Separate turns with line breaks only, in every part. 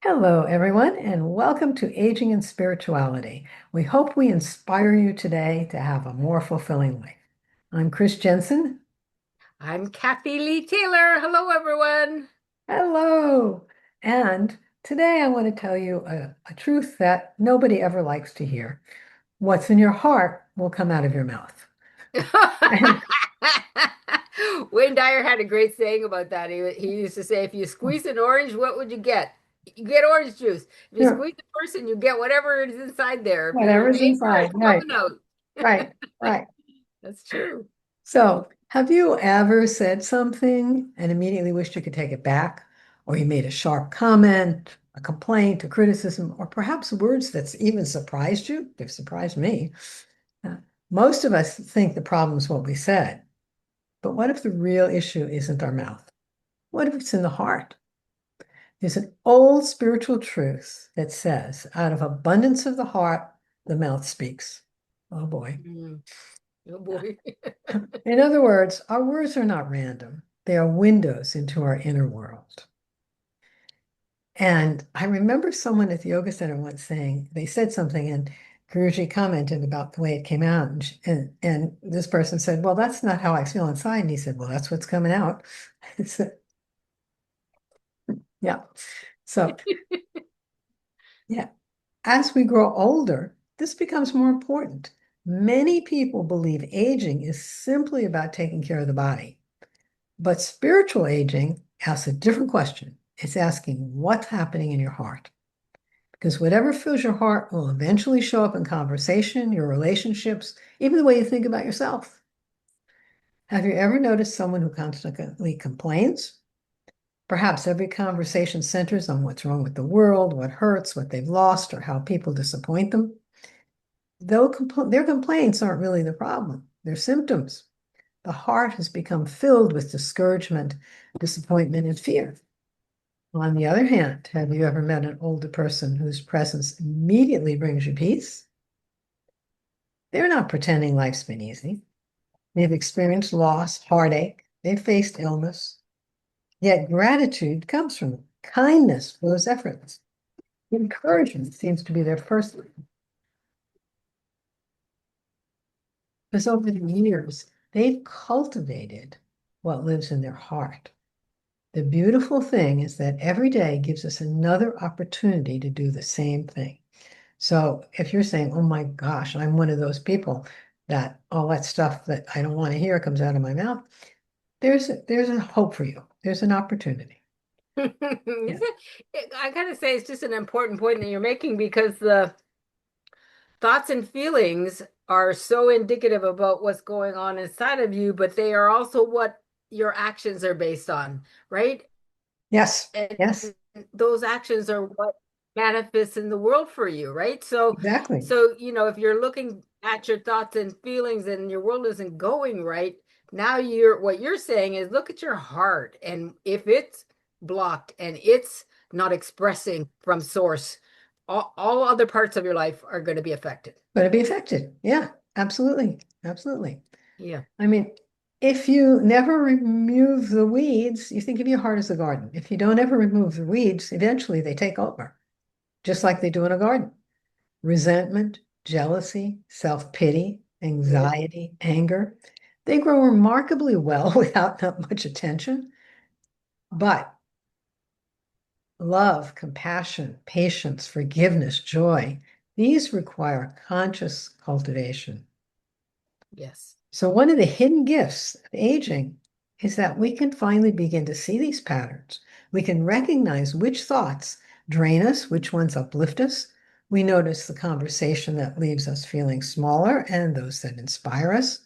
Hello, everyone, and welcome to Aging and Spirituality. We hope we inspire you today to have a more fulfilling life. I'm Chris Jensen.
I'm Cathy Lee Taylor. Hello, everyone.
Hello. And today I want to tell you a truth that nobody ever likes to hear. What's in your heart will come out of your mouth. And
Wayne Dyer had a great saying about that. He used to say, if you squeeze an orange, what would you get? You get orange juice. If you
sure,
squeeze a person, you get whatever is inside there. If you're
whatever's
anger,
inside.
it's
Right,
coming out.
right, right.
That's true.
So, have you ever said something and immediately wished you could take it back? Or you made a sharp comment, a complaint, a criticism, or perhaps words that's even surprised you? They've surprised me. Uh, Most of us think the problem is what we said. But what if the real issue isn't our mouth? What if it's in the heart? There's an old spiritual truth that says, out of abundance of the heart, the mouth speaks. Oh boy.
Mm. Oh boy.
In other words, our words are not random. They are windows into our inner world. And I remember someone at the yoga center once saying, they said something and Guruji commented about the way it came out. And this person said, well, that's not how I feel inside. And he said, well, that's what's coming out. So, yeah. So, yeah, as we grow older, this becomes more important. Many people believe aging is simply about taking care of the body. But spiritual aging asks a different question. It's asking what's happening in your heart. Because whatever fills your heart will eventually show up in conversation, your relationships, even the way you think about yourself. Have you ever noticed someone who constantly complains? Perhaps every conversation centers on what's wrong with the world, what hurts, what they've lost, or how people disappoint them. Though their complaints aren't really the problem, they're symptoms. The heart has become filled with discouragement, disappointment, and fear. On the other hand, have you ever met an older person whose presence immediately brings you peace? They're not pretending life's been easy. They've experienced loss, heartache, they've faced illness. Yet gratitude comes from them. Kindness flows effortless. Encouragement seems to be their first. Because over the years, they've cultivated what lives in their heart. The beautiful thing is that every day gives us another opportunity to do the same thing. So if you're saying, oh my gosh, I'm one of those people that all that stuff that I don't want to hear comes out of my mouth, there's a hope for you. There's an opportunity. Yeah.
I gotta say, it's just an important point that you're making because the thoughts and feelings are so indicative about what's going on inside of you, but they are also what your actions are based on, right?
Yes.
And
Yes.
those actions are what manifests in the world for you, right? So,
Exactly.
so if you're looking at your thoughts and feelings and your world isn't going right, now what you're saying is look at your heart, and if it's blocked and it's not expressing from source, all other parts of your life are going to be affected.
But to be affected. Yeah. Absolutely. Absolutely.
Yeah.
I mean, if you never remove the weeds, you think of your heart as a garden. If you don't ever remove the weeds, eventually they take over, just like they do in a garden. Resentment, jealousy, self-pity,
Right.
anxiety, anger. They grow remarkably well without not much attention. But love, compassion, patience, forgiveness, joy, these require conscious cultivation.
Yes.
So one of the hidden gifts of aging is that we can finally begin to see these patterns. We can recognize which thoughts drain us, which ones uplift us. We notice the conversation that leaves us feeling smaller and those that inspire us.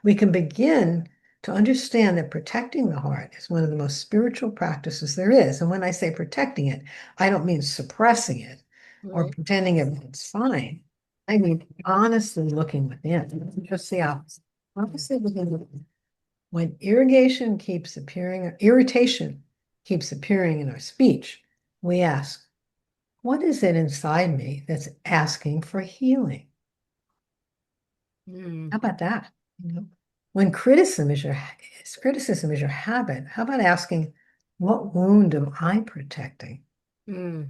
We can begin to understand that protecting the heart is one of the most spiritual practices there is. And when I say protecting it, I don't mean suppressing it or
Right.
pretending it's fine. I mean honestly looking within, just the opposite.
Yeah.
Honestly looking within. When irritation keeps appearing in our speech, we ask, what is it inside me that's asking for healing? How
Mm,
about that? When criticism is your habit, how about asking, what wound am I protecting?
mm.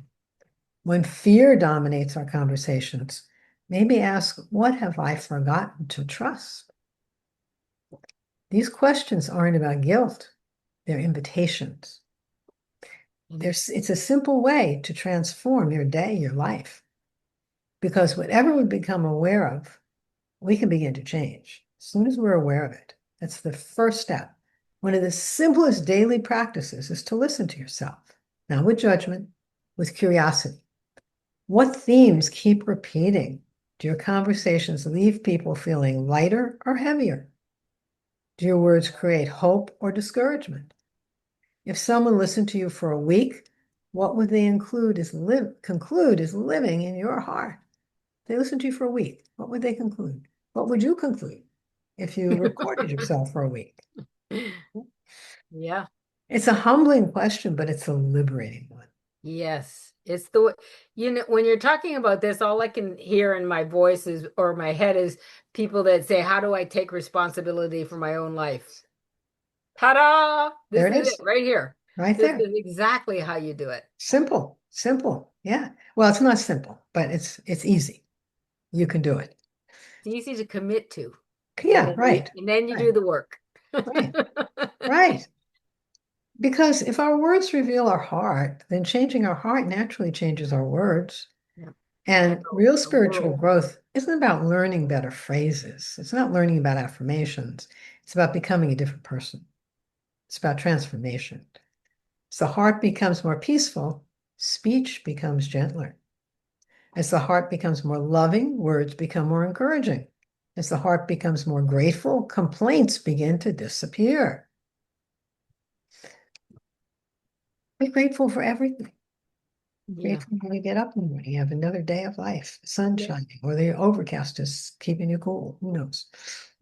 When fear dominates our conversations, maybe ask, what have I forgotten to trust? These questions aren't about guilt, they're invitations. It's a simple way to transform your day, your life, because whatever we become aware of, we can begin to change as soon as we're aware of it. That's the first step. One of the simplest daily practices is to listen to yourself, not with judgment, with curiosity. What themes keep repeating? Do your conversations leave people feeling lighter or heavier? Do your words create hope or discouragement? If someone listened to you for a week, what would they conclude is living in your heart? They listened to you for a week. What would they conclude? What would you conclude if you recorded yourself for a week?
Yeah.
It's a humbling question, but it's a liberating one.
Yes. It's when you're talking about this, all I can hear in my voice is, or my head is people that say, how do I take responsibility for my own life? Ta-da!
There
This
it
is it
is,
right here.
right
This
there.
is exactly how you do it.
Simple, simple. Yeah. Well, it's not simple, but it's easy. You can do it.
It's easy to commit to.
Yeah, right.
And then you
Right.
do the work.
Right. Right. Because if our words reveal our heart, then changing our heart naturally changes our words.
Yeah. And
And real
the
spiritual
world.
growth isn't about learning better phrases. It's not learning about affirmations. It's about becoming a different person. It's about transformation. As the heart becomes more peaceful, speech becomes gentler. As the heart becomes more loving, words become more encouraging. As the heart becomes more grateful, complaints begin to disappear. Be grateful for everything.
Yeah.
Grateful when you get up in the morning, you have another day of life, the sun
Yeah.
shining, or the overcast is keeping you cool. Who knows?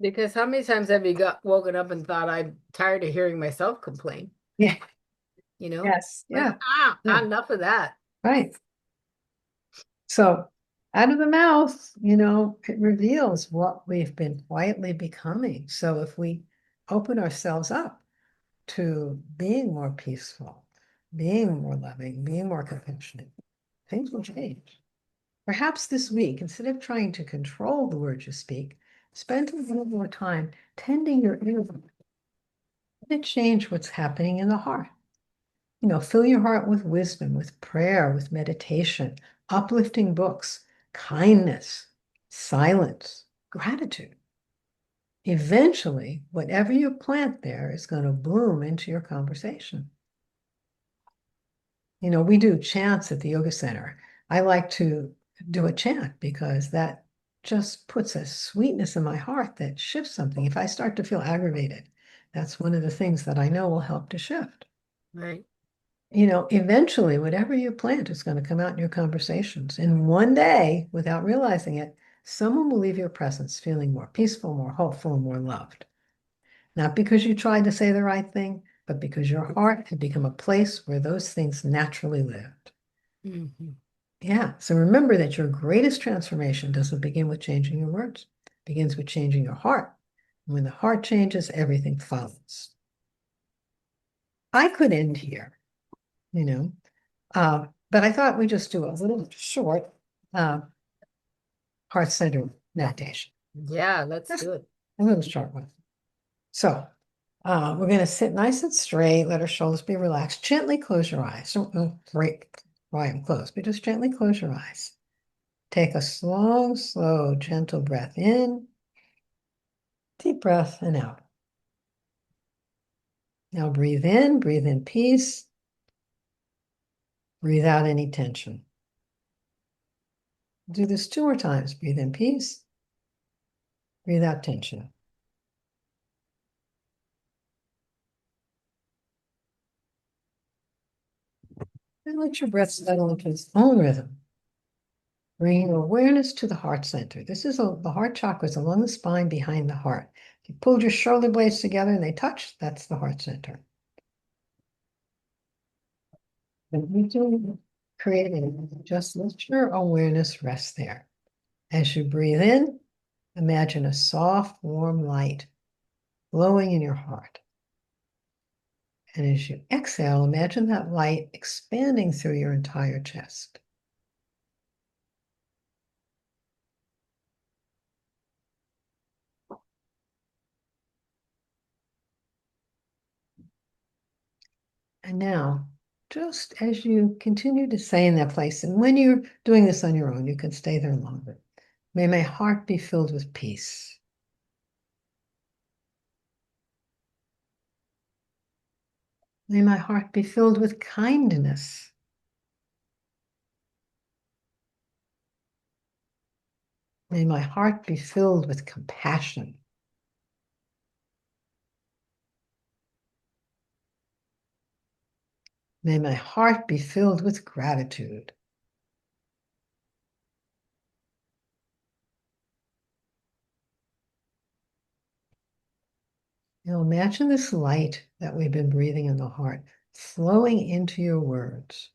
Because how many times have you got woken up and thought, I'm tired of hearing myself complain?
Yeah.
You know,
Yes.
like,
Yeah. Yeah.
enough of that.
Right. So out of the mouth, it reveals what we've been quietly becoming. So if we open ourselves up to being more peaceful, being more loving, being more compassionate, things will change. Perhaps this week, instead of trying to control the words you speak, spend a little more time tending your inner voice. Let it change what's happening in the heart. Fill your heart with wisdom, with prayer, with meditation, uplifting books, kindness, silence, gratitude. Eventually, whatever you plant there is going to bloom into your conversation. We do chants at the yoga center. I like to do a chant because that just puts a sweetness in my heart that shifts something. If I start to feel aggravated, that's one of the things that I know will help to shift.
Right.
Eventually, whatever you plant is going to come out in your conversations. And one day, without realizing it, someone will leave your presence feeling more peaceful, more hopeful, more loved. Not because you tried to say the right thing, but because your heart had become a place where those things naturally lived.
Hmm.
Yeah. So remember that your greatest transformation doesn't begin with changing your words. It begins with changing your heart. And when the heart changes, everything follows. I could end here, you know, but I thought we'd just do a little short uh, heart center meditation.
Yeah, let's
Just
do it.
a little short one. So we're going to sit nice and straight, let our shoulders be relaxed. Gently close your eyes. Don't break why I'm closed, but just gently close your eyes. Take a long, slow, gentle breath in, deep breath, and out. Now breathe in peace, breathe out any tension. Do this 2 more times. Breathe in peace, breathe out tension. And let your breath settle into its own rhythm. Bring your awareness to the heart center. The heart chakra is along the spine behind the heart. If you pulled your shoulder blades together and they touch, that's the heart center. And we do creating, just let your awareness rest there. As you breathe in, imagine a soft, warm light glowing in your heart. And as you exhale, imagine that light expanding through your entire chest. And now, just as you continue to stay in that place, and when you're doing this on your own, you can stay there longer. May my heart be filled with peace. May my heart be filled with kindness. May my heart be filled with compassion. May my heart be filled with gratitude. Now imagine this light that we've been breathing in the heart flowing into your words.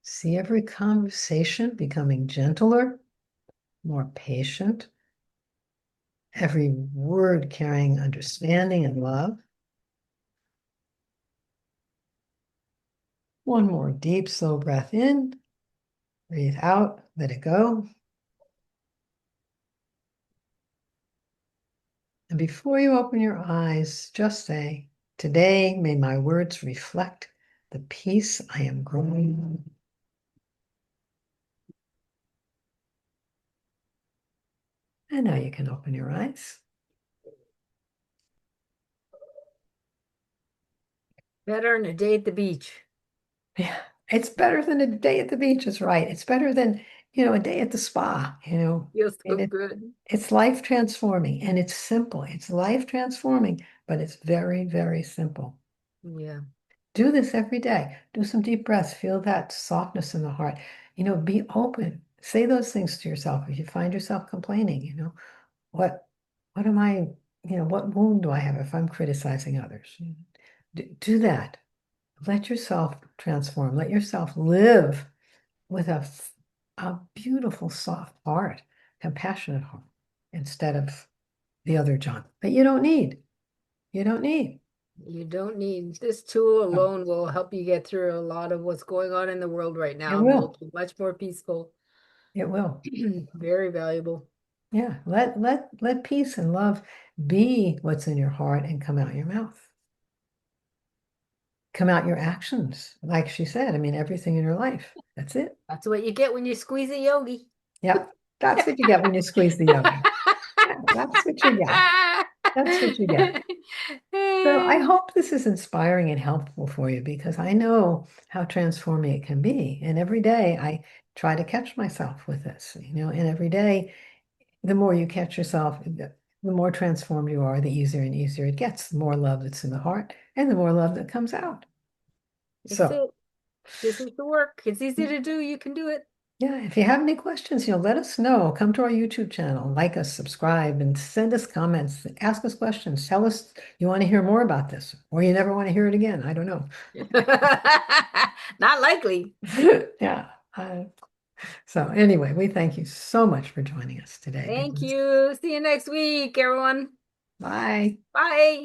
See every conversation becoming gentler, more patient, every word carrying understanding and love. One more deep, slow breath in, breathe out, let it go. And before you open your eyes, just say, today may my words reflect the peace I am growing. And now you can open your eyes.
Better than a day at the beach.
Yeah, it's better than a day at the beach, is right. It's better than, a day at the spa,
Feels so
And
good.
it's life transforming and it's simple. It's life transforming, but it's very, very simple.
Yeah.
Do this every day. Do some deep breaths. Feel that softness in the heart. Be open. Say those things to yourself. If you find yourself complaining, what, what am I, what wound do I have if I'm criticizing others? Do that. Let yourself transform. Let yourself live with a beautiful, soft heart, compassionate heart, instead of the other John that you don't need. You don't need.
You don't need this tool
Oh,
alone will help you get through a lot of what's going on in the world right
it
now and
will.
make you much more peaceful.
It will.
Very valuable.
Yeah. Let peace and love be what's in your heart and come out your mouth. Come out your actions. Like she said, I mean, everything in your life. That's it.
That's what you get when you squeeze a yogi.
Yep. That's what you get when you squeeze the yogi. Yeah, that's what you get. That's what you get. So I hope this is inspiring and helpful for you because I know how transforming it can be. And every day I try to catch myself with this, and every day, the more you catch yourself, the more transformed you are, the easier and easier it gets, the more love that's in the heart and the more love that comes out.
That's
So
it. This is the work. It's easy to do. You can do it.
yeah, if you have any questions, let us know. Come to our YouTube channel, like us, subscribe, and send us comments. Ask us questions. Tell us you want to hear more about this, or you never want to hear it again. I don't know.
Not likely.
Yeah. So anyway, we thank you so much for joining us today.
Thank you. See you next week, everyone.
Bye.
Bye.